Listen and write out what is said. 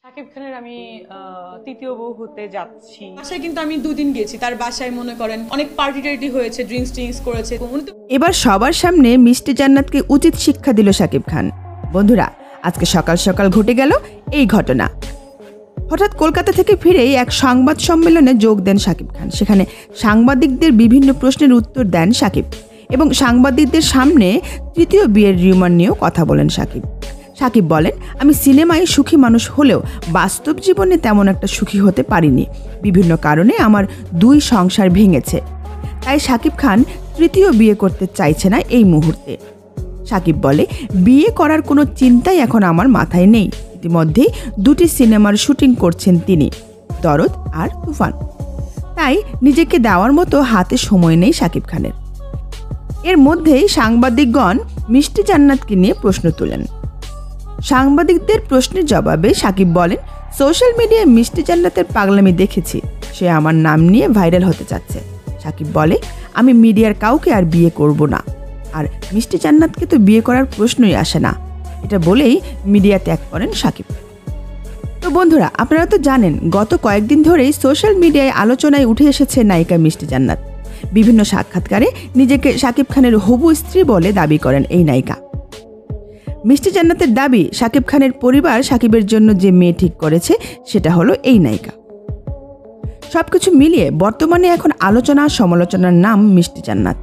শাকিব খানের আমি তৃতীয় বউ হতে যাচ্ছি। বাসায় কিন্তু আমি 2 দিন গেছি, তার বাসায় মনে করেন অনেক পার্টি টার্টি হয়েছে, ড্রিঙ্কস করেছে। এবার সবার সামনে মিষ্টি জান্নাতকে উচিত শিক্ষা দিল শাকিব খান। বন্ধুরা, আজকে সকাল সকাল ঘটে গেল এই ঘটনা। হঠাৎ কলকাতা থেকে ফিরেই এক সংবাদ সম্মেলনে যোগ দেন শাকিব খান। সেখানে সাংবাদিকদের বিভিন্ন প্রশ্নের উত্তর দেন শাকিব এবং সাংবাদিকদের সামনে তৃতীয় বিয়ের রিউমার নিয়েও কথা বলেন শাকিব। শাকিব বলেন, আমি সিনেমায় সুখী মানুষ হলেও বাস্তব জীবনে তেমন একটা সুখী হতে পারিনি। বিভিন্ন কারণে আমার 2 সংসার ভেঙেছে। তাই শাকিব খান তৃতীয় বিয়ে করতে চাইছে না এই মুহূর্তে। শাকিব বলে, বিয়ে করার কোনো চিন্তাই এখন আমার মাথায় নেই। ইতিমধ্যেই 2টি সিনেমার শুটিং করছেন তিনি, দরদ আর তুফান। তাই নিজেকে দেওয়ার মতো হাতে সময় নেই শাকিব খানের। এর মধ্যেই সাংবাদিকগণ মিষ্টি জান্নাতকে নিয়ে প্রশ্ন তোলেন। সাংবাদিকদের প্রশ্নের জবাবে শাকিব বলেন, সোশ্যাল মিডিয়ায় মিষ্টি জান্নাতের পাগলামি দেখেছি, সে আমার নাম নিয়ে ভাইরাল হতে চাচ্ছে। শাকিব বলে, আমি মিডিয়ার কাউকে আর বিয়ে করব না, আর মিষ্টি জান্নাতকে তো বিয়ে করার প্রশ্নই আসে না। এটা বলেই মিডিয়া ত্যাগ করেন শাকিব। তো বন্ধুরা, আপনারা তো জানেন গত কয়েকদিন ধরেই সোশ্যাল মিডিয়ায় আলোচনায় উঠে এসেছে নায়িকা মিষ্টি জান্নাত। বিভিন্ন সাক্ষাৎকারে নিজেকে শাকিব খানের হবু স্ত্রী বলে দাবি করেন এই নায়িকা। মিষ্টি জান্নাতের দাবি, শাকিব খানের পরিবার শাকিবের জন্য যে মেয়ে ঠিক করেছে সেটা হলো এই নায়িকা। সবকিছু মিলিয়ে বর্তমানে এখন আলোচনা সমালোচনার নাম মিষ্টি জান্নাত।